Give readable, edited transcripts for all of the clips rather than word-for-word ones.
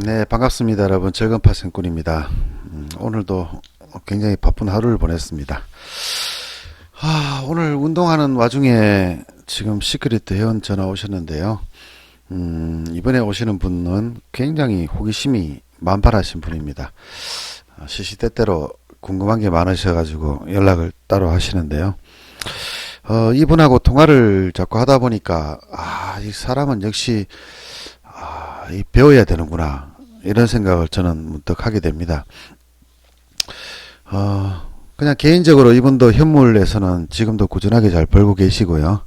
네, 반갑습니다. 여러분. 즐거운 생꾼입니다. 오늘도 굉장히 바쁜 하루를 보냈습니다. 오늘 운동하는 와중에 지금 시크릿 회원 전화 오셨는데요. 이번에 오시는 분은 굉장히 호기심이 만발하신 분입니다. 시시때때로 궁금한 게 많으셔가지고 연락을 따로 하시는데요. 이분하고 통화를 자꾸 하다 보니까, 이 사람은 역시, 배워야 되는구나. 이런 생각을 저는 문득 하게 됩니다. 그냥 개인적으로 이분도 현물에서는 지금도 꾸준하게 잘 벌고 계시고요.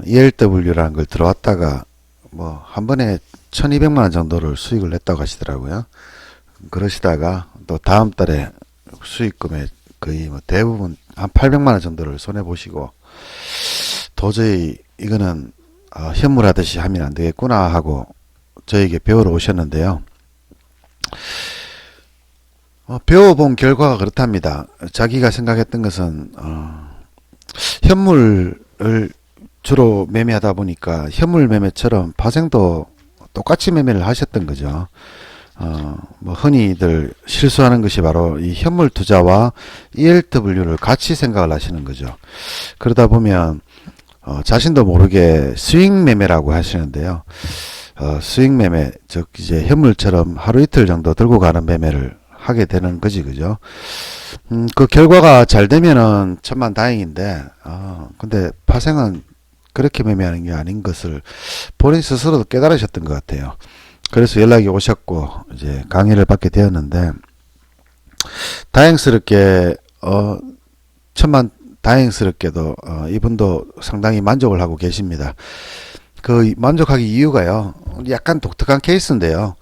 ELW라는 걸 들어왔다가 한 번에 1200만원 정도를 수익을 냈다고 하시더라고요. 그러시다가 또 다음 달에 수익금의 거의 대부분 한 800만원 정도를 손해보시고 도저히 이거는 현물하듯이 하면 안 되겠구나 하고 저에게 배우러 오셨는데요. 배워본 결과가 그렇답니다. 자기가 생각했던 것은 현물을 주로 매매하다 보니까 현물 매매처럼 파생도 똑같이 매매를 하셨던 거죠. 흔히들 실수하는 것이 바로 이 현물 투자와 ELW를 같이 생각을 하시는 거죠. 그러다 보면 자신도 모르게 스윙 매매라고 하시는데요. 스윙 매매, 즉 이제 현물처럼 하루 이틀 정도 들고 가는 매매를 하게 되는 거지, 그죠? 그 결과가 잘 되면은 천만 다행인데, 근데 파생은 그렇게 매매하는 게 아닌 것을 본인 스스로도 깨달으셨던 것 같아요. 그래서 연락이 오셨고 이제 강의를 받게 되었는데, 다행스럽게 다행스럽게도 이분도 상당히 만족을 하고 계십니다. 그 만족하기 이유가요, 약간 독특한 케이스인데요.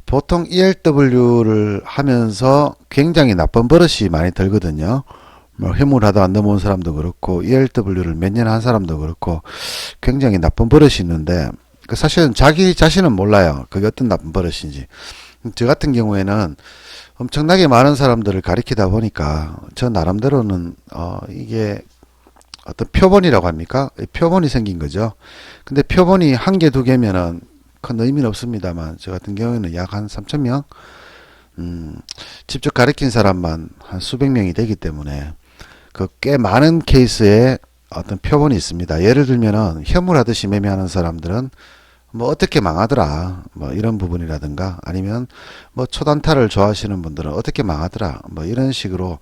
보통 ELW를 하면서 굉장히 나쁜 버릇이 많이 들거든요. 현물하다 안 넘어온 사람도 그렇고 ELW를 몇 년 한 사람도 그렇고 굉장히 나쁜 버릇이 있는데, 사실은 자기 자신은 몰라요. 그게 어떤 나쁜 버릇인지. 저 같은 경우에는 엄청나게 많은 사람들을 가리키다 보니까 저 나름대로는 이게 어떤 표본이라고 합니까? 표본이 생긴 거죠. 근데 표본이 한 개, 두 개면은 큰 의미는 없습니다만, 저 같은 경우에는 약 한 3,000명? 직접 가르친 사람만 한 수백 명이 되기 때문에, 그 꽤 많은 케이스에 어떤 표본이 있습니다. 예를 들면은, 현물 하듯이 매매하는 사람들은 어떻게 망하더라. 이런 부분이라든가, 아니면 초단타를 좋아하시는 분들은 어떻게 망하더라. 이런 식으로,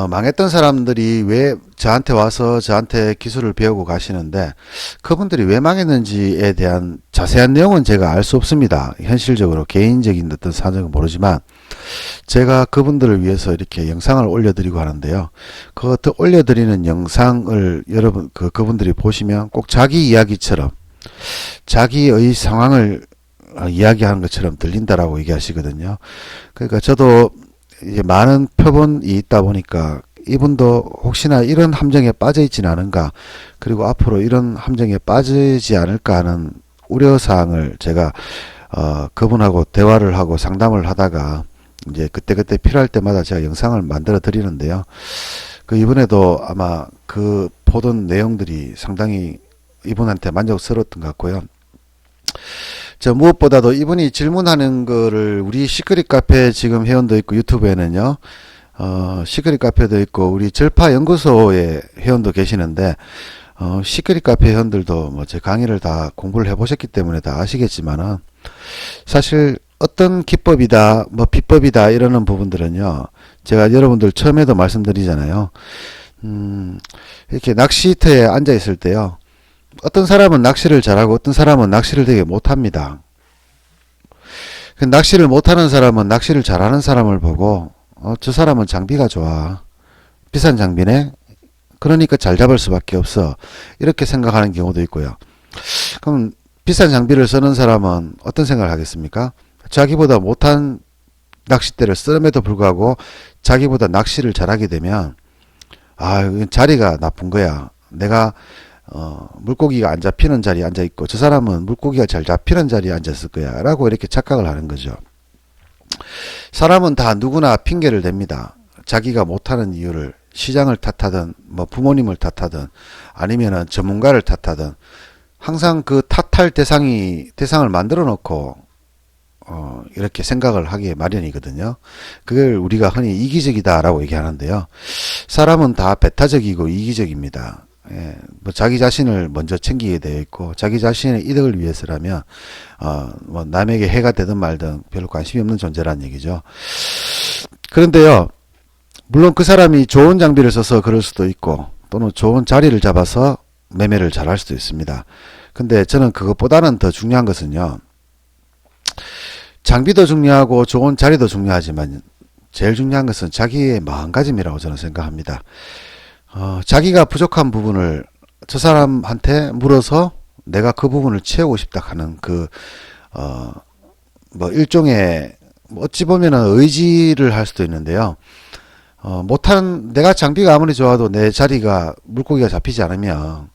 망했던 사람들이 왜 저한테 와서 저한테 기술을 배우고 가시는데, 그분들이 왜 망했는지에 대한 자세한 내용은 제가 알 수 없습니다. 현실적으로 개인적인 어떤 사정은 모르지만 제가 그분들을 위해서 이렇게 영상을 올려드리고 하는데요. 그 올려드리는 영상을 여러분 그분들이 보시면 꼭 자기 이야기처럼 자기의 상황을 이야기하는 것처럼 들린다라고 얘기하시거든요. 그러니까 저도 이제 많은 표본이 있다 보니까 이분도 혹시나 이런 함정에 빠져 있지는 않은가, 그리고 앞으로 이런 함정에 빠지지 않을까 하는 우려사항을 제가 그분하고 대화를 하고 상담을 하다가 이제 그때그때 필요할 때마다 제가 영상을 만들어 드리는데요. 이번에도 아마 그 보던 내용들이 상당히 이분한테 만족스러웠던 것 같고요. 무엇보다도 이분이 질문하는 거를 우리 시크릿 카페 지금 회원도 있고 유튜브에는요, 시크릿 카페도 있고 우리 절파 연구소에 회원도 계시는데, 시크릿 카페 회원들도 제 강의를 다 공부를 해보셨기 때문에 다 아시겠지만은, 사실 어떤 기법이다, 비법이다 이러는 부분들은요, 제가 여러분들 처음에도 말씀드리잖아요. 이렇게 낚시터에 앉아 있을 때요, 어떤 사람은 낚시를 잘하고 어떤 사람은 낚시를 되게 못합니다. 낚시를 못하는 사람은 낚시를 잘하는 사람을 보고 저 사람은 장비가 좋아, 비싼 장비네, 그러니까 잘 잡을 수밖에 없어, 이렇게 생각하는 경우도 있고요. 그럼 비싼 장비를 쓰는 사람은 어떤 생각을 하겠습니까? 자기보다 못한 낚싯대를 쓰럼에도 불구하고 자기보다 낚시를 잘하게 되면, 자리가 나쁜 거야, 내가 물고기가 안 잡히는 자리에 앉아 있고 저 사람은 물고기가 잘 잡히는 자리에 앉았을 거야 라고 이렇게 착각을 하는 거죠. 사람은 다 누구나 핑계를 댑니다. 자기가 못하는 이유를 시장을 탓하든 부모님을 탓하든 아니면은 전문가를 탓하든 항상 그 탓할 대상을 만들어 놓고 이렇게 생각을 하기에 마련이거든요. 그걸 우리가 흔히 이기적이다라고 얘기하는데요. 사람은 다 배타적이고 이기적입니다. 예, 뭐 자기 자신을 먼저 챙기게 되어 있고 자기 자신의 이득을 위해서라면 뭐 남에게 해가 되든 말든 별로 관심이 없는 존재란 얘기죠. 그런데요, 물론 그 사람이 좋은 장비를 써서 그럴 수도 있고 또는 좋은 자리를 잡아서 매매를 잘 할 수도 있습니다. 근데 저는 그것보다는 더 중요한 것은요, 장비도 중요하고 좋은 자리도 중요하지만 제일 중요한 것은 자기의 마음가짐이라고 저는 생각합니다. 자기가 부족한 부분을 저 사람한테 물어서 내가 그 부분을 채우고 싶다 하는 뭐 일종의 어찌 보면은 의지를 할 수도 있는데요. 내가 장비가 아무리 좋아도 내 자리가 물고기가 잡히지 않으면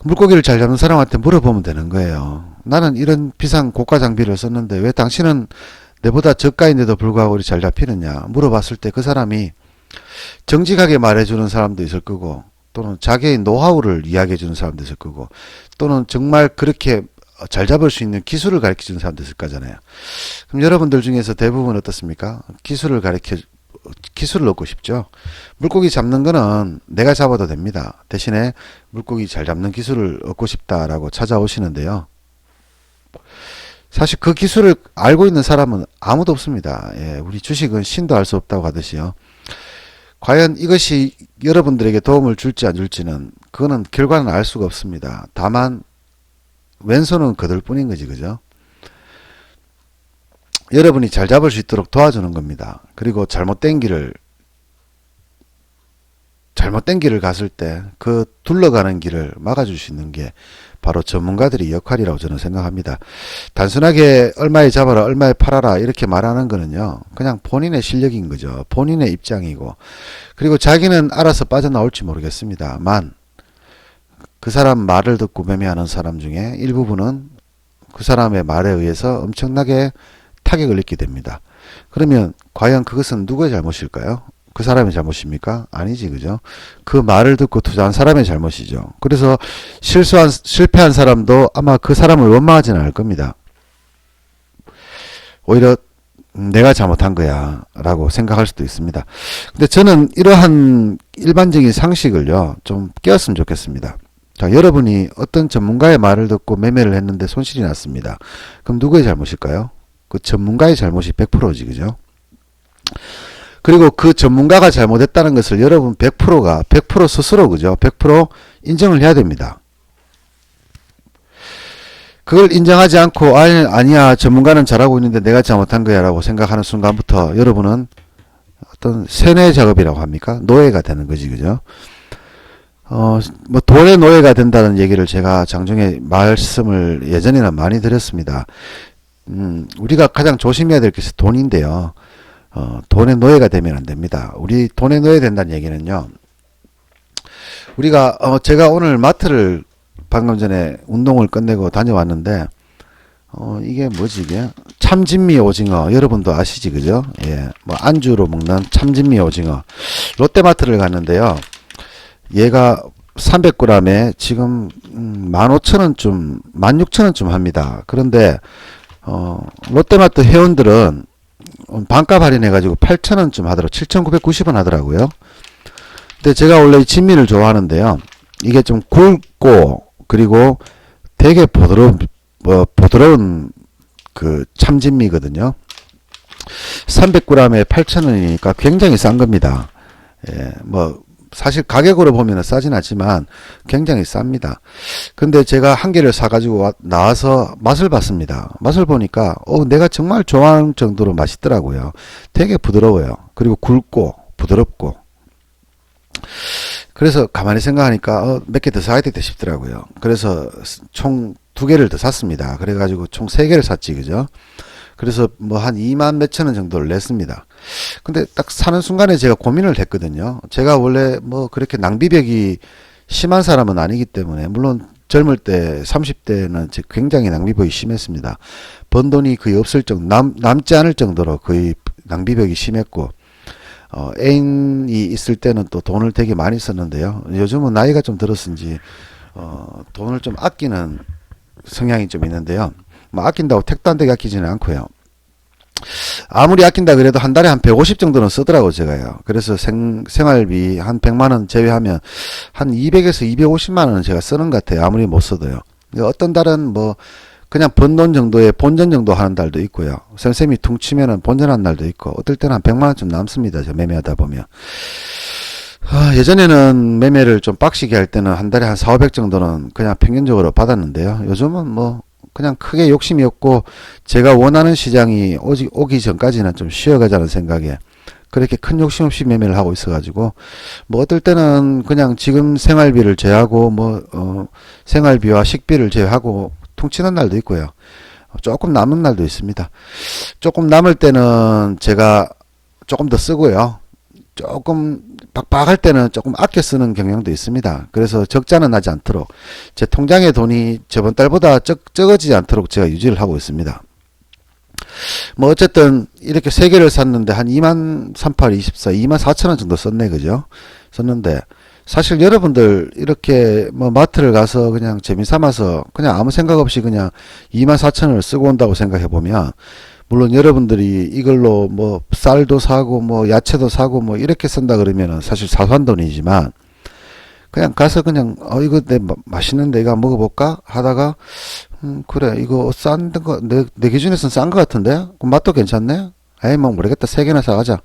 물고기를 잘 잡는 사람한테 물어보면 되는 거예요. 나는 이런 비싼 고가 장비를 썼는데 왜 당신은 내보다 저가인데도 불구하고 잘 잡히느냐 물어봤을 때 그 사람이 정직하게 말해주는 사람도 있을 거고 또는 자기의 노하우를 이야기해주는 사람도 있을 거고 또는 정말 그렇게 잘 잡을 수 있는 기술을 가르쳐주는 사람도 있을 거잖아요. 그럼 여러분들 중에서 대부분 어떻습니까? 기술을 얻고 싶죠. 물고기 잡는 거는 내가 잡아도 됩니다. 대신에 물고기 잘 잡는 기술을 얻고 싶다라고 찾아오시는데요. 사실 그 기술을 알고 있는 사람은 아무도 없습니다. 예, 우리 주식은 신도 알 수 없다고 하듯이요. 과연 이것이 여러분들에게 도움을 줄지 안 줄지는 그거는 결과는 알 수가 없습니다. 다만 왼손은 거들 뿐인 거지, 그죠? 여러분이 잘 잡을 수 있도록 도와주는 겁니다. 그리고 잘못된 길을 갔을 때 그 둘러가는 길을 막아줄 수 있는 게 바로 전문가들의 역할이라고 저는 생각합니다. 단순하게 얼마에 잡아라, 얼마에 팔아라 이렇게 말하는 거는요, 그냥 본인의 실력인 거죠. 본인의 입장이고, 그리고 자기는 알아서 빠져나올지 모르겠습니다만 그 사람 말을 듣고 매매하는 사람 중에 일부분은 그 사람의 말에 의해서 엄청나게 타격을 입게 됩니다. 그러면 과연 그것은 누구의 잘못일까요? 그 사람의 잘못입니까? 아니지, 그죠? 그 말을 듣고 투자한 사람의 잘못이죠. 그래서 실패한 사람도 아마 그 사람을 원망하지는 않을 겁니다. 오히려 내가 잘못한 거야 라고 생각할 수도 있습니다. 근데 저는 이러한 일반적인 상식을요, 좀 깨웠으면 좋겠습니다. 자, 여러분이 어떤 전문가의 말을 듣고 매매를 했는데 손실이 났습니다. 그럼 누구의 잘못일까요? 그 전문가의 잘못이 100%지, 그죠? 그리고 그 전문가가 잘못했다는 것을 여러분 100% 스스로, 그죠? 100% 인정을 해야 됩니다. 그걸 인정하지 않고 아니야 전문가는 잘하고 있는데 내가 잘못한 거야 라고 생각하는 순간부터 여러분은 어떤 세뇌 작업이라고 합니까? 노예가 되는 거지, 그죠? 뭐 돈의 노예가 된다는 얘기를 제가 장중에 말씀을 예전에는 많이 드렸습니다. 우리가 가장 조심해야 될 것이 돈인데요. 돈의 노예가 되면 안 됩니다. 우리 돈의 노예 된다는 얘기는요, 우리가 제가 오늘 마트를 방금 전에 운동을 끝내고 다녀왔는데 이게 뭐지, 이게 참진미 오징어, 여러분도 아시지, 그죠? 예, 뭐 안주로 먹는 참진미 오징어, 롯데마트를 갔는데요, 얘가 300g에 지금 15,000원쯤 16,000원쯤 합니다. 그런데 롯데마트 회원들은 반값 할인해가지고 8,000원쯤 하더라고요. 7,990원 하더라고요. 근데 제가 원래 이 진미를 좋아하는데요, 이게 좀 굵고 그리고 되게 부드러운 그 참진미거든요. 300g에 8,000원이니까 굉장히 싼 겁니다. 예, 뭐 사실 가격으로 보면 싸진 않지만 굉장히 쌉니다. 근데 제가 한 개를 사가지고 나와서 맛을 봤습니다. 맛을 보니까 내가 정말 좋아하는 정도로 맛있더라고요. 되게 부드러워요. 그리고 굵고 부드럽고. 그래서 가만히 생각하니까 몇 개 더 사야 되겠다 싶더라고요. 그래서 총 2개를 더 샀습니다. 그래가지고 총 3개를 샀지, 그죠? 그래서 뭐 한 2만 몇천 원 정도를 냈습니다. 근데 딱 사는 순간에 제가 고민을 했거든요. 제가 원래 뭐 그렇게 낭비벽이 심한 사람은 아니기 때문에, 물론 젊을 때 30대는 굉장히 낭비벽이 심했습니다. 번 돈이 거의 없을 정도, 남지 않을 정도로 거의 낭비벽이 심했고, 애인이 있을 때는 또 돈을 되게 많이 썼는데요. 요즘은 나이가 좀 들었은지 돈을 좀 아끼는 성향이 좀 있는데요. 뭐 아낀다고 택도 안 되게 아끼지는 않고요. 아무리 아낀다 그래도 한 달에 한 150 정도는 쓰더라고 제가요. 그래서 생활비 한 100만원 제외하면 한 200에서 250만원은 제가 쓰는 것 같아요. 아무리 못 써도요. 어떤 달은 뭐 그냥 번 돈 정도에 본전 정도 하는 달도 있고요. 쌤쌤이 퉁치면은 본전한 날도 있고, 어떨 때는 한 100만원쯤 남습니다. 저 매매하다 보면. 예전에는 매매를 좀 빡시게 할 때는 한 달에 한 4, 500 정도는 그냥 평균적으로 받았는데요. 요즘은 뭐 그냥 크게 욕심이 없고 제가 원하는 시장이 오기 전까지는 좀 쉬어가자는 생각에 그렇게 큰 욕심 없이 매매를 하고 있어가지고, 뭐 어떨 때는 그냥 지금 생활비를 제하고 생활비와 식비를 제하고 퉁치는 날도 있고요. 조금 남은 날도 있습니다. 조금 남을 때는 제가 조금 더 쓰고요. 조금 빡빡할 때는 조금 아껴 쓰는 경향도 있습니다. 그래서 적자는 나지 않도록 제 통장의 돈이 저번 달보다 적어지지 않도록 제가 유지를 하고 있습니다. 뭐 어쨌든 이렇게 3개를 샀는데 한 23,824, 24,000원 정도 썼네, 그죠? 썼는데 사실 여러분들 이렇게 뭐 마트를 가서 그냥 재미삼아서 그냥 아무 생각 없이 그냥 24,000원을 쓰고 온다고 생각해 보면, 물론 여러분들이 이걸로 뭐 쌀도 사고 뭐 야채도 사고 뭐 이렇게 쓴다 그러면은 사실 사소한 돈이지만, 그냥 가서 그냥 이거 맛있는데 이거 한번 먹어볼까 하다가 그래 이거 싼 거 내 기준에서는 싼 거 같은데 맛도 괜찮네, 에이 뭐 모르겠다 3개나 사가자,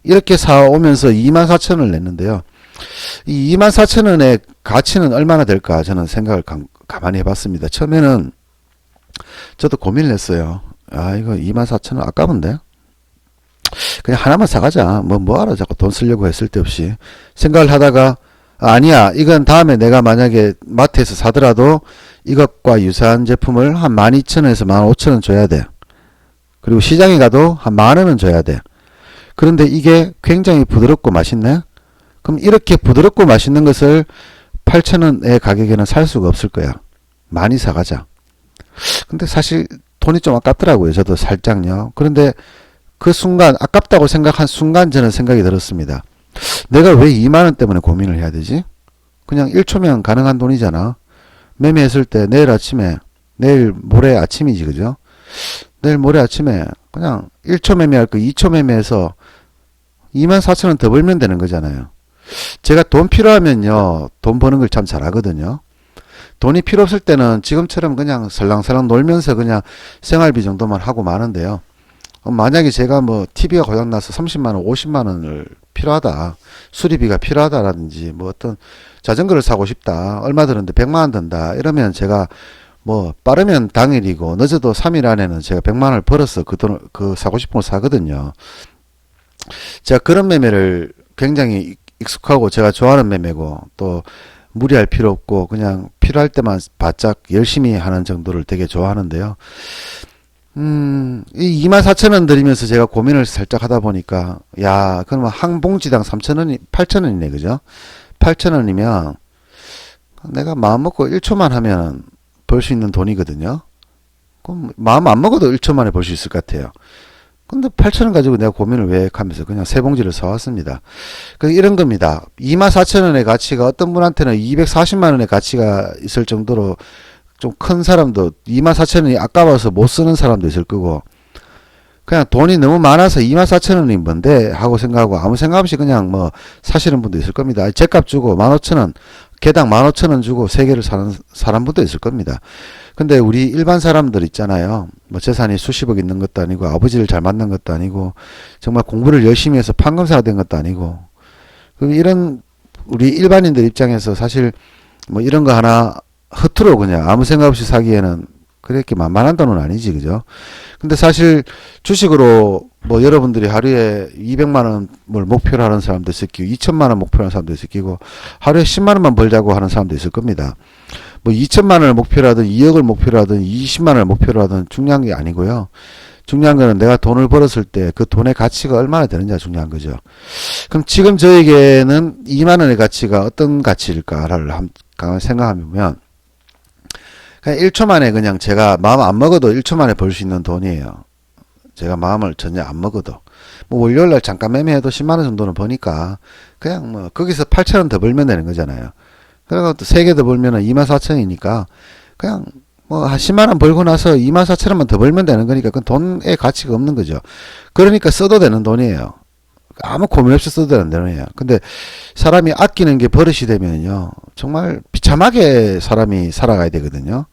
이렇게 사오면서 24,000원을 냈는데요. 이 24,000원의 가치는 얼마나 될까 저는 생각을 가만히 해봤습니다. 처음에는 저도 고민을 했어요. 이거 24,000원 아까운데 그냥 하나만 사가자, 뭐하러 자꾸 돈 쓰려고 했을 데 없이 생각을 하다가, 아니야 이건 다음에 내가 만약에 마트에서 사더라도 이것과 유사한 제품을 한 12,000원에서 15,000원 줘야 돼. 그리고 시장에 가도 한 만원은 줘야 돼. 그런데 이게 굉장히 부드럽고 맛있네. 그럼 이렇게 부드럽고 맛있는 것을 8,000원의 가격에는 살 수가 없을 거야. 많이 사가자. 근데 사실 돈이 좀 아깝더라고요. 저도 살짝요. 그런데 그 순간 아깝다고 생각한 순간 저는 생각이 들었습니다. 내가 왜 2만원 때문에 고민을 해야 되지? 그냥 1초면 가능한 돈이잖아. 매매했을 때 내일 모레 아침이지, 그죠? 내일 모레 아침에 그냥 1초 매매할 거 2초 매매해서 24,000원 더 벌면 되는 거잖아요. 제가 돈 필요하면요, 돈 버는 걸 참 잘하거든요. 돈이 필요 없을 때는 지금처럼 그냥 설랑설랑 놀면서 그냥 생활비 정도만 하고 마는데요. 만약에 제가 뭐 TV가 고장나서 30만원, 50만원을 필요하다, 수리비가 필요하다라든지 뭐 어떤 자전거를 사고 싶다, 얼마 드는데 100만원 든다, 이러면 제가 뭐 빠르면 당일이고 늦어도 3일 안에는 제가 100만원을 벌어서 그 돈을 사고 싶은 걸 사거든요. 제가 그런 매매를 굉장히 익숙하고 제가 좋아하는 매매고, 또 무리할 필요 없고 그냥 필요할 때만 바짝 열심히 하는 정도를 되게 좋아하는데요. 이 24,000원 들이면서 제가 고민을 살짝 하다 보니까, 야, 그러면 한 봉지당 8,000원이네, 그죠? 8,000원이면 내가 마음 먹고 1초만 하면 벌 수 있는 돈이거든요. 그럼 마음 안 먹어도 1초 만에 벌 수 있을 것 같아요. 근데 8,000원 가지고 내가 고민을 왜 하면서 그냥 3봉지를 사왔습니다. 이런 겁니다. 24,000원의 가치가 어떤 분한테는 240만원의 가치가 있을 정도로 좀 큰 사람도 24,000원이 아까워서 못 쓰는 사람도 있을 거고, 그냥 돈이 너무 많아서 24,000원이 뭔데 하고 생각하고 아무 생각 없이 그냥 뭐 사시는 분도 있을 겁니다. 제값 주고 15,000원, 개당 15,000원 주고 3개를 사는 사람분도 있을 겁니다. 근데 우리 일반 사람들 있잖아요. 뭐 재산이 수십억 있는 것도 아니고 아버지를 잘 만난 것도 아니고 정말 공부를 열심히 해서 판검사가 된 것도 아니고, 이런 우리 일반인들 입장에서 사실 뭐 이런 거 하나 허투루 그냥 아무 생각 없이 사기에는 그렇게 만만한 돈은 아니지, 그죠? 근데 사실 주식으로 뭐 여러분들이 하루에 200만원을 목표로 하는 사람도 있을 끼고 2천만원 목표로 하는 사람도 있을 끼고 하루에 10만원만 벌자고 하는 사람도 있을 겁니다. 뭐 2천만원을 목표로 하든 2억을 목표로 하든 20만원을 목표로 하든 중요한 게 아니고요. 중요한 거는 내가 돈을 벌었을 때 그 돈의 가치가 얼마나 되느냐 중요한 거죠. 그럼 지금 저에게는 2만원의 가치가 어떤 가치일까를 생각하면, 그냥 1초 만에 그냥 제가 마음 안 먹어도 1초 만에 벌 수 있는 돈이에요. 제가 마음을 전혀 안 먹어도. 뭐 월요일날 잠깐 매매해도 10만원 정도는 버니까 그냥 뭐 거기서 8,000원 더 벌면 되는 거잖아요. 그리고 또 3개 더 벌면은 24,000원이니까 그냥 뭐, 한 10만원 벌고 나서 24,000원만 더 벌면 되는 거니까 그건 돈의 가치가 없는 거죠. 그러니까 써도 되는 돈이에요. 아무 고민 없이 써도 되는 돈이에요. 근데 사람이 아끼는 게 버릇이 되면요. 정말 비참하게 사람이 살아가야 되거든요.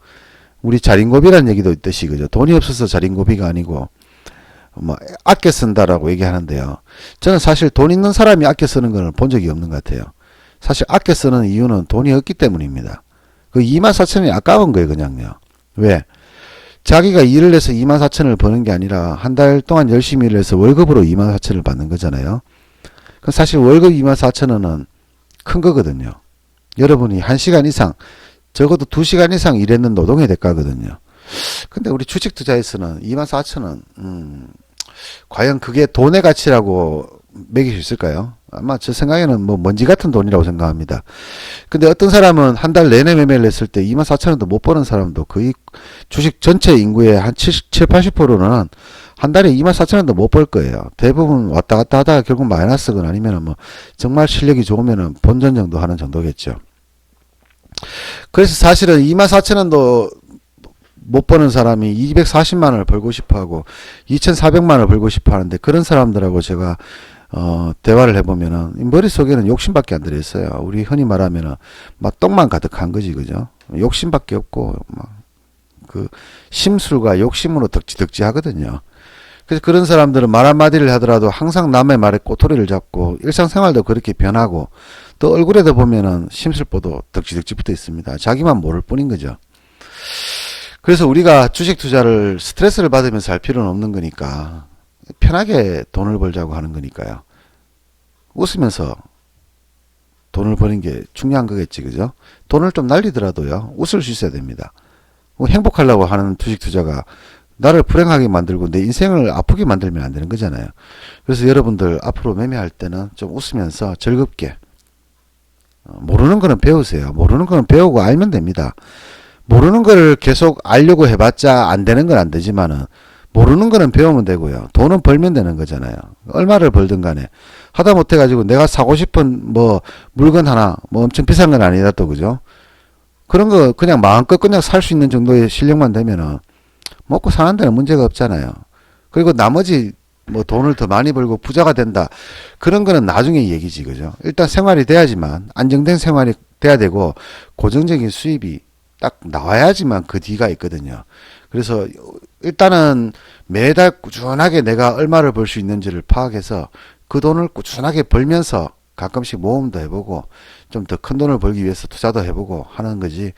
우리 자린고비라는 얘기도 있듯이, 그죠? 돈이 없어서 자린고비가 아니고, 뭐, 아껴 쓴다라고 얘기하는데요. 저는 사실 돈 있는 사람이 아껴 쓰는 걸 본 적이 없는 것 같아요. 사실 아껴 쓰는 이유는 돈이 없기 때문입니다. 그 24,000원이 아까운 거예요, 그냥요. 왜? 자기가 일을 해서 24,000원을 버는 게 아니라 한 달 동안 열심히 일을 해서 월급으로 24,000원을 받는 거잖아요. 그 사실 월급 24,000원은 큰 거거든요. 여러분이 1시간 이상, 적어도 2시간 이상 일했는 노동의 대가거든요. 근데 우리 주식투자에서는 24,000원, 과연 그게 돈의 가치라고 매길 수 있을까요? 아마 제 생각에는 뭐 먼지 같은 돈이라고 생각합니다. 근데 어떤 사람은 한 달 내내 매매를 했을 때 24,000원도 못 버는 사람도 거의 주식 전체 인구의 한 70, 80%는 한 달에 24,000원도 못 벌 거예요. 대부분 왔다 갔다 하다가 결국 마이너스건 아니면 뭐 정말 실력이 좋으면 본전 정도 하는 정도겠죠. 그래서 사실은 24,000원도 못 버는 사람이 240만원을 벌고 싶어 하고 2,400만원을 벌고 싶어 하는데 그런 사람들하고 제가 대화를 해보면은 머릿속에는 욕심밖에 안 들어있어요. 우리 흔히 말하면은 막 똥만 가득한 거지, 그죠? 욕심밖에 없고 막 그 심술과 욕심으로 덕지덕지 하거든요. 그래서 그런 사람들은 말 한마디를 하더라도 항상 남의 말에 꼬투리를 잡고 일상생활도 그렇게 변하고 또 얼굴에도 보면은 심술보도 덕지덕지 붙어 있습니다. 자기만 모를 뿐인 거죠. 그래서 우리가 주식 투자를 스트레스를 받으면서 할 필요는 없는 거니까 편하게 돈을 벌자고 하는 거니까요. 웃으면서 돈을 버는 게 중요한 거겠지, 그죠? 돈을 좀 날리더라도요, 웃을 수 있어야 됩니다. 행복하려고 하는 주식 투자가 나를 불행하게 만들고 내 인생을 아프게 만들면 안 되는 거잖아요. 그래서 여러분들 앞으로 매매할 때는 좀 웃으면서 즐겁게, 모르는 거는 배우세요. 모르는 거는 배우고 알면 됩니다. 모르는 거를 계속 알려고 해봤자 안 되는 건 안 되지만은 모르는 거는 배우면 되고요. 돈은 벌면 되는 거잖아요. 얼마를 벌든 간에 하다 못해 가지고 내가 사고 싶은 뭐 물건 하나 뭐 엄청 비싼 건 아니라도, 그죠? 그런 거 그냥 마음껏 그냥 살 수 있는 정도의 실력만 되면은 먹고 사는 데는 문제가 없잖아요. 그리고 나머지 뭐 돈을 더 많이 벌고 부자가 된다, 그런 거는 나중에 얘기지, 그죠? 일단 생활이 돼야지만, 안정된 생활이 돼야 되고 고정적인 수입이 딱 나와야지만 그 뒤가 있거든요. 그래서 일단은 매달 꾸준하게 내가 얼마를 벌 수 있는지를 파악해서 그 돈을 꾸준하게 벌면서 가끔씩 모험도 해보고 좀 더 큰 돈을 벌기 위해서 투자도 해보고 하는 거지,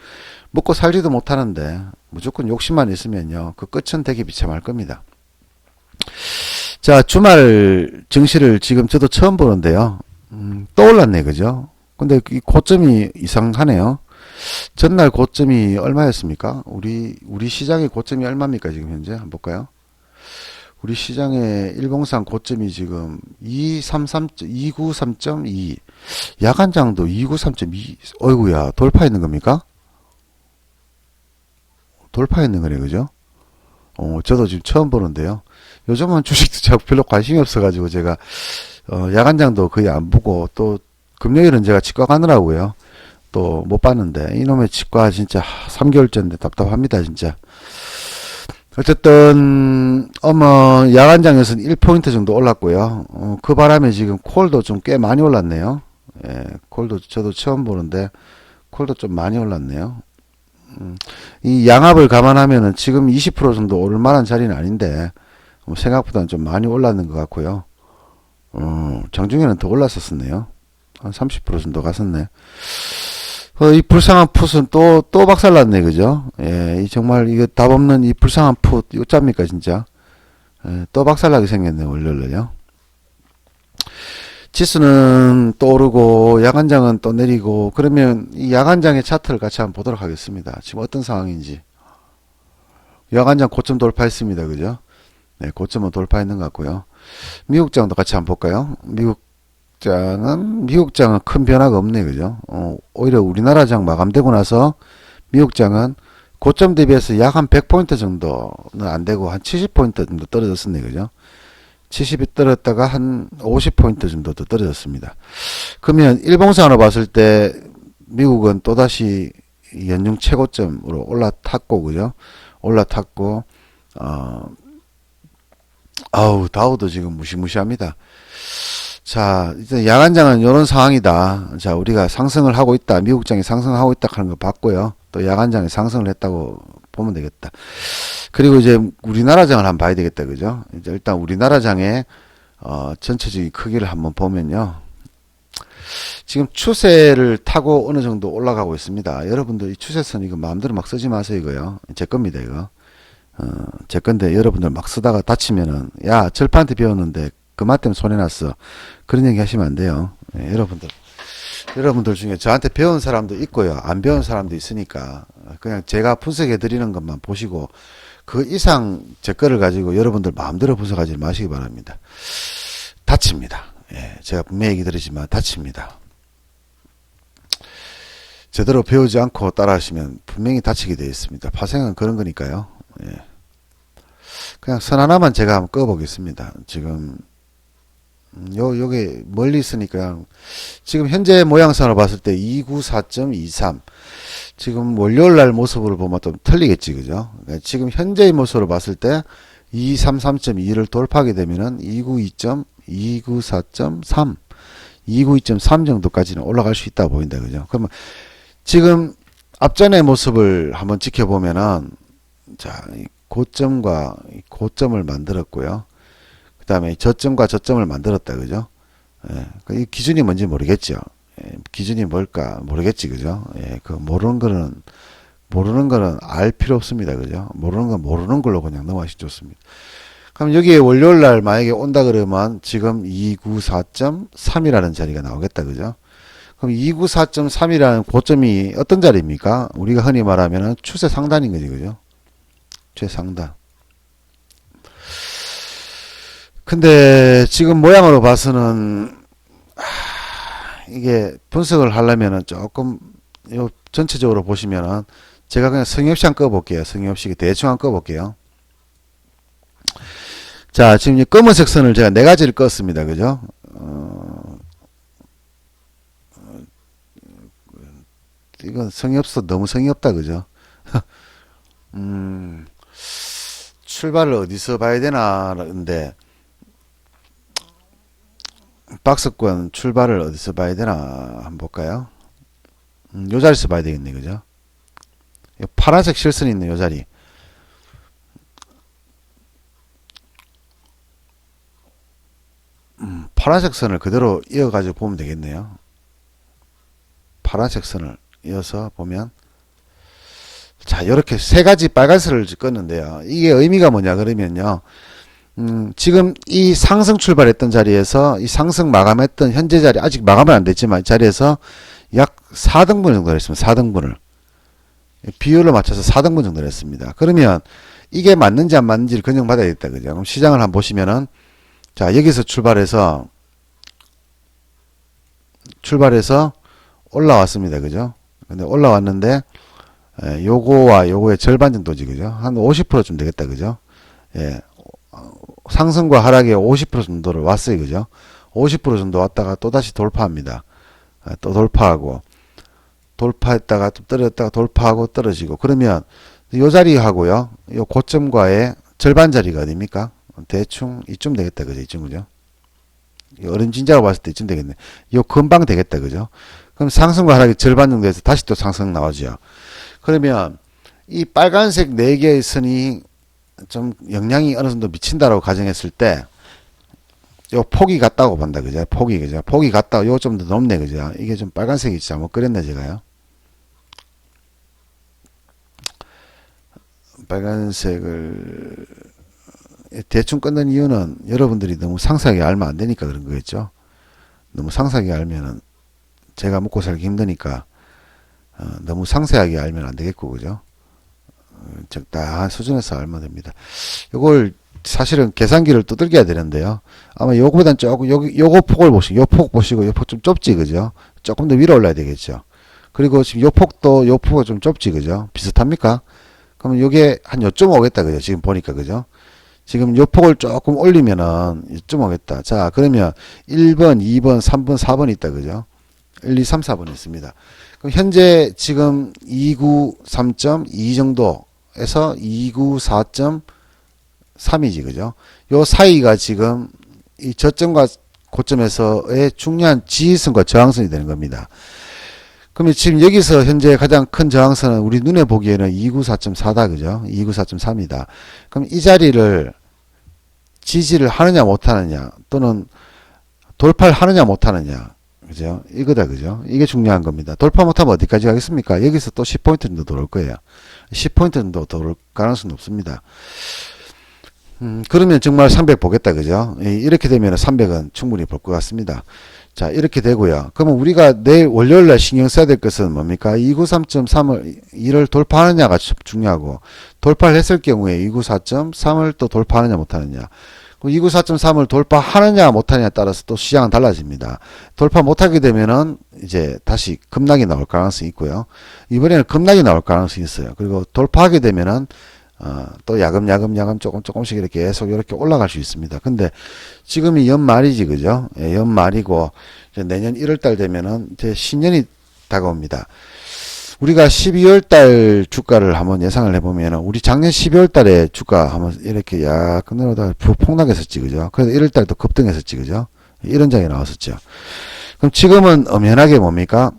먹고 살지도 못하는데 무조건 욕심만 있으면요, 그 끝은 되게 비참할 겁니다. 자, 주말 증시를 지금 저도 처음 보는데요. 또 올랐네, 그죠? 근데 이 고점이 이상하네요. 전날 고점이 얼마였습니까? 우리 시장의 고점이 얼마입니까, 지금 현재? 한번 볼까요? 우리 시장의 일봉상 고점이 지금 293.2. 야간장도 293.2. 어이구야, 돌파했는 겁니까? 돌파했는 거네, 그죠? 저도 지금 처음 보는데요. 요즘은 주식 투자 별로 관심이 없어가지고 제가, 야간장도 거의 안 보고, 또, 금요일은 제가 치과 가느라고요. 또 못 봤는데, 이놈의 치과 진짜 3개월째인데 답답합니다, 진짜. 어쨌든 야간장에서는 1포인트 정도 올랐고요. 그 바람에 지금 콜도 좀 꽤 많이 올랐네요. 예, 콜도 저도 처음 보는데 콜도 좀 많이 올랐네요. 이 양압을 감안하면은 지금 20% 정도 오를 만한 자리는 아닌데 생각보다는 좀 많이 올랐는 것 같고요. 장중에는 더 올랐었네요. 한 30% 정도 갔었네. 이 불쌍한 풋은 또 박살났네, 그죠? 예, 이 정말, 이거 답 없는 이 불쌍한 풋, 어쩝니까, 진짜? 예, 또 박살나게 생겼네, 월요일은요. 지수는 또 오르고, 야간장은 또 내리고, 그러면 이 야간장의 차트를 같이 한번 보도록 하겠습니다. 지금 어떤 상황인지. 야간장 고점 돌파했습니다, 그죠? 네, 고점은 돌파했는 것 같고요. 미국장도 같이 한번 볼까요? 미국장은 큰 변화가 없네, 그죠? 오히려 우리나라 장 마감되고 나서 미국장은 고점 대비해서 약 한 100포인트 정도는 안 되고 한 70포인트 정도 떨어졌었네, 그죠? 70이 떨어졌다가 한 50포인트 정도 더 떨어졌습니다. 그러면 일봉상으로 봤을 때 미국은 또다시 연중 최고점으로 올라탔고, 그죠? 올라탔고, 아우, 다우도 지금 무시무시합니다. 자, 이제 야간장은 이런 상황이다. 자, 우리가 상승을 하고 있다. 미국장이 상승하고 있다 하는 거 봤고요. 또 야간장이 상승을 했다고 보면 되겠다. 그리고 이제 우리나라 장을 한번 봐야 되겠다. 그죠? 이제 일단 우리나라 장의 전체적인 크기를 한번 보면요. 지금 추세를 타고 어느 정도 올라가고 있습니다. 여러분들 이 추세선 이거 마음대로 막 쓰지 마세요. 이거요. 제 겁니다. 이거. 제 건데 여러분들 막 쓰다가 다치면은 야 절판한테 배웠는데 그맛 때문에 손해났어. 그런 얘기 하시면 안 돼요. 예, 여러분들 중에 저한테 배운 사람도 있고요. 안 배운 사람도 있으니까 그냥 제가 분석해 드리는 것만 보시고 그 이상 제 거를 가지고 여러분들 마음대로 분석하지 마시기 바랍니다. 다칩니다. 예, 제가 분명히 얘기 드리지만 다칩니다. 제대로 배우지 않고 따라하시면 분명히 다치게 되어 있습니다. 파생은 그런 거니까요. 예. 그냥 선 하나만 제가 한번 꺼보겠습니다. 지금 요게 멀리 있으니까 지금 현재 모양선을 봤을 때 294.23 지금 월요일날 모습을 보면 좀 틀리겠지, 그죠? 그러니까 지금 현재의 모습을 봤을 때 233.2를 돌파하게 되면은 294.3 292.3 정도까지는 올라갈 수 있다 보인다, 그죠? 그러면 지금 앞전의 모습을 한번 지켜보면은 자, 고점과 고점을 만들었고요. 그 다음에 저점과 저점을 만들었다, 그죠? 예, 이 기준이 뭔지 모르겠죠. 예, 기준이 뭘까 모르겠지, 그죠? 예, 모르는 거는 알 필요 없습니다, 그죠? 모르는 건 모르는 걸로 그냥 넘어가시 좋습니다. 그럼 여기에 월요일 날 만약에 온다 그러면 지금 294.3이라는 자리가 나오겠다, 그죠? 그럼 294.3이라는 고점이 어떤 자리입니까? 우리가 흔히 말하면 추세 상단인 거지, 그죠? 최상단. 근데 지금 모양으로 봐서는 이게 분석을 하려면은 조금 요 전체적으로 보시면은 제가 그냥 성의 없이 한번 꺼볼게요. 성의 없이 대충 한번 꺼볼게요. 자, 지금 이 검은색 선을 제가 네 가지를 껐습니다. 그죠? 이건 성의 없어. 너무 성의 없다. 그죠? 출발을 어디서 봐야 되나는데 박스권 출발을 어디서 봐야 되나 한번 볼까요? 요 자리에서 봐야 되겠네, 그죠? 파란색 실선이 있는 요 자리. 파란색 선을 그대로 이어가지고 보면 되겠네요. 파란색 선을 이어서 보면 자, 이렇게 세 가지 빨간색을 껐는데요. 이게 의미가 뭐냐 그러면요. 지금 이 상승 출발했던 자리에서 이 상승 마감했던 현재 자리 아직 마감은 안 됐지만 이 자리에서 약 4등분 정도 했습니다. 4등분을 비율로 맞춰서 4등분 정도 했습니다. 그러면 이게 맞는지 안 맞는지를 검증받아야겠다, 그죠? 그럼 시장을 한번 보시면은 자, 여기서 출발해서 올라왔습니다, 그죠? 근데 올라왔는데 요거와 요거의 절반 정도지, 그죠? 한 50%쯤 되겠다, 그죠? 예. 상승과 하락의 50% 정도를 왔어요, 그죠? 50% 정도 왔다가 또 다시 돌파합니다. 또 돌파하고, 돌파했다가 또 떨어졌다가 돌파하고 떨어지고, 그러면 요 자리하고요, 요 고점과의 절반 자리가 어딥니까? 대충 이쯤 되겠다, 그죠? 이쯤, 그죠? 어림진짜로 봤을 때 이쯤 되겠네. 요 금방 되겠다, 그죠? 그럼 상승과 하락의 절반 정도에서 다시 또 상승 나오죠. 그러면 이 빨간색 4개의 선이 좀 영향이 어느 정도 미친다라고 가정했을 때, 요 폭이 같다고 본다, 그죠? 폭이, 그죠? 폭이 같다, 요 좀 더 높네, 그죠? 이게 좀 빨간색이 잘못 그렸네, 제가요. 빨간색을 대충 끊는 이유는 여러분들이 너무 상세하게 알면 안 되니까 그런 거겠죠? 너무 상세하게 알면은 제가 먹고 살기 힘드니까 너무 상세하게 알면 안 되겠고, 그죠? 적당한 수준에서 알면 됩니다. 요걸 사실은 계산기를 두들겨야 되는데요. 아마 요거보단 조금 요거 폭을 보시고 요 폭 보시고 요 폭 좀 좁지, 그죠? 조금 더 위로 올라야 되겠죠. 그리고 지금 요 폭도 요 폭은 좀 좁지, 그죠? 비슷합니까? 그러면 요게 한 요쯤 오겠다, 그죠? 지금 보니까, 그죠? 지금 요 폭을 조금 올리면은 요쯤 오겠다. 자, 그러면 1번, 2번, 3번, 4번 있다, 그죠? 1, 2, 3, 4번 있습니다. 그럼 현재 지금 293.2 정도에서 294.3이지, 그죠? 요 사이가 지금 이 저점과 고점에서의 중요한 지지선과 저항선이 되는 겁니다. 그러면 지금 여기서 현재 가장 큰 저항선은 우리 눈에 보기에는 294.4다, 그죠? 294.3이다. 그럼 이 자리를 지지를 하느냐 못하느냐, 또는 돌파를 하느냐 못하느냐, 그죠? 이거다, 그죠? 이게 중요한 겁니다. 돌파 못하면 어디까지 가겠습니까? 여기서 또 10포인트 정도 돌을 거예요. 10포인트 정도 돌을 가능성은 없습니다. 그러면 정말 300 보겠다, 그죠? 이렇게 되면 300은 충분히 볼 것 같습니다. 자, 이렇게 되고요. 그러면 우리가 내일 월요일날 신경 써야 될 것은 뭡니까? 293.3을, 이를 돌파하느냐가 중요하고, 돌파를 했을 경우에 294.3을 또 돌파하느냐 못하느냐. 294.3을 돌파하느냐 못하느냐에 따라서 또 시장은 달라집니다. 돌파 못하게 되면은 이제 다시 급락이 나올 가능성이 있고요. 이번에는 급락이 나올 가능성이 있어요. 그리고 돌파하게 되면은 또 야금야금 조금씩 이렇게 계속 이렇게 올라갈 수 있습니다. 근데 지금이 연말이지, 그죠? 예, 연말이고 이제 내년 1월달 되면은 이제 신년이 다가옵니다. 우리가 12월달 주가를 한번 예상을 해보면은 우리 작년 12월달에 주가 한번 이렇게 약간 내려다가 폭락했었지, 그죠? 그래서 1월달도 급등했었지, 그죠? 이런 장이 나왔었죠. 그럼 지금은 엄연하게 뭡니까?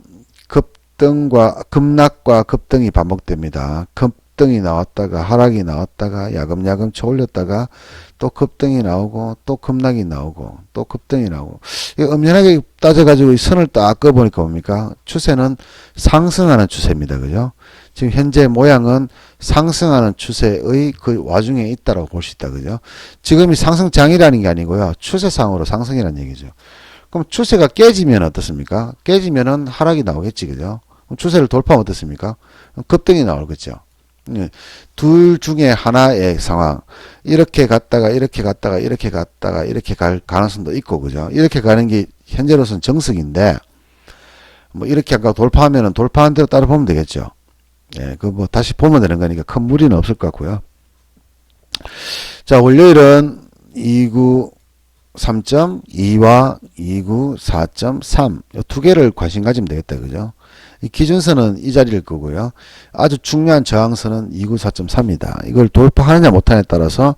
급락과 급등이 반복됩니다. 급등이 나왔다가 하락이 나왔다가 야금야금 쳐올렸다가 또 급등이 나오고 또 급락이 나오고 또 급등이 나오고, 엄연하게 따져가지고 이 선을 딱 그어보니까 뭡니까? 추세는 상승하는 추세입니다, 그죠? 지금 현재 모양은 상승하는 추세의 그 와중에 있다라고 볼 수 있다, 그죠? 지금이 상승장이라는 게 아니고요, 추세상으로 상승이라는 얘기죠. 그럼 추세가 깨지면 어떻습니까? 깨지면은 하락이 나오겠지, 그죠? 그럼 추세를 돌파하면 어떻습니까? 급등이 나오겠죠. 둘 중에 하나의 상황, 이렇게 갔다가 이렇게 갔다가 이렇게 갔다가 이렇게 갈 가능성도 있고, 그죠? 이렇게 가는 게 현재로서는 정석인데, 뭐 이렇게 아까 돌파하면은 돌파한 대로 따라 보면 되겠죠. 예, 그 뭐 다시 보면 되는 거니까 큰 무리는 없을 것 같고요. 자, 월요일은 293.2와 294.3 이 두 개를 관심 가지면 되겠다, 그죠? 이 기준선은 이 자리일 거고요. 아주 중요한 저항선은 294.3이다. 이걸 돌파하느냐 못하느냐에 따라서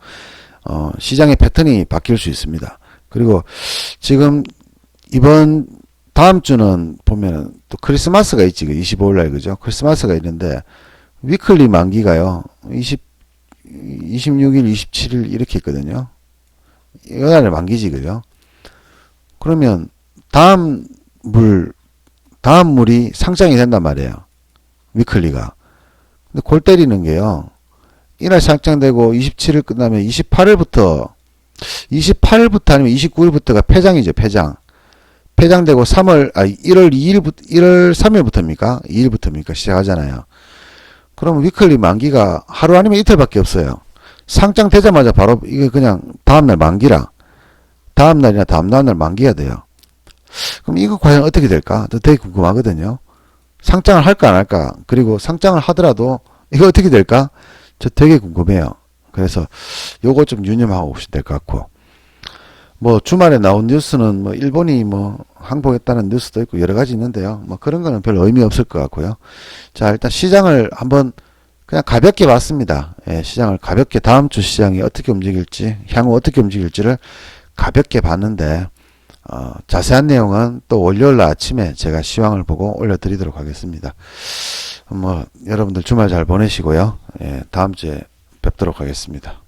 시장의 패턴이 바뀔 수 있습니다. 그리고 지금 다음 주는 보면은 또 크리스마스가 있지, 25일 날, 그죠? 크리스마스가 있는데 위클리 만기가요, 26일, 27일 이렇게 있거든요. 이날에 만기지, 그죠? 그러면 다음 물이 상장이 된단 말이에요. 위클리가. 근데 골 때리는 게요, 이날 상장되고 27일 끝나면 28일부터 아니면 29일부터가 폐장이죠, 폐장. 폐장되고 1월 3일부터입니까? 2일부터입니까? 시작하잖아요. 그러면 위클리 만기가 하루 아니면 이틀밖에 없어요. 상장되자마자 바로 이게 그냥 다음날 만기라. 다음날이나 다음날 만기가 돼요. 그럼 이거 과연 어떻게 될까? 저 되게 궁금하거든요. 상장을 할까 안 할까? 그리고 상장을 하더라도 이거 어떻게 될까? 저 되게 궁금해요. 그래서 요거 좀 유념하고 오시면 될 것 같고, 뭐 주말에 나온 뉴스는 뭐 일본이 뭐 항복했다는 뉴스도 있고 여러 가지 있는데요. 뭐 그런 거는 별 의미 없을 것 같고요. 자, 일단 시장을 한번 그냥 가볍게 봤습니다. 예, 시장을 가볍게, 다음 주 시장이 어떻게 움직일지, 향후 어떻게 움직일지를 가볍게 봤는데, 자세한 내용은 또 월요일 아침에 제가 시황을 보고 올려드리도록 하겠습니다. 뭐 여러분들 주말 잘 보내시고요. 예, 다음 주에 뵙도록 하겠습니다.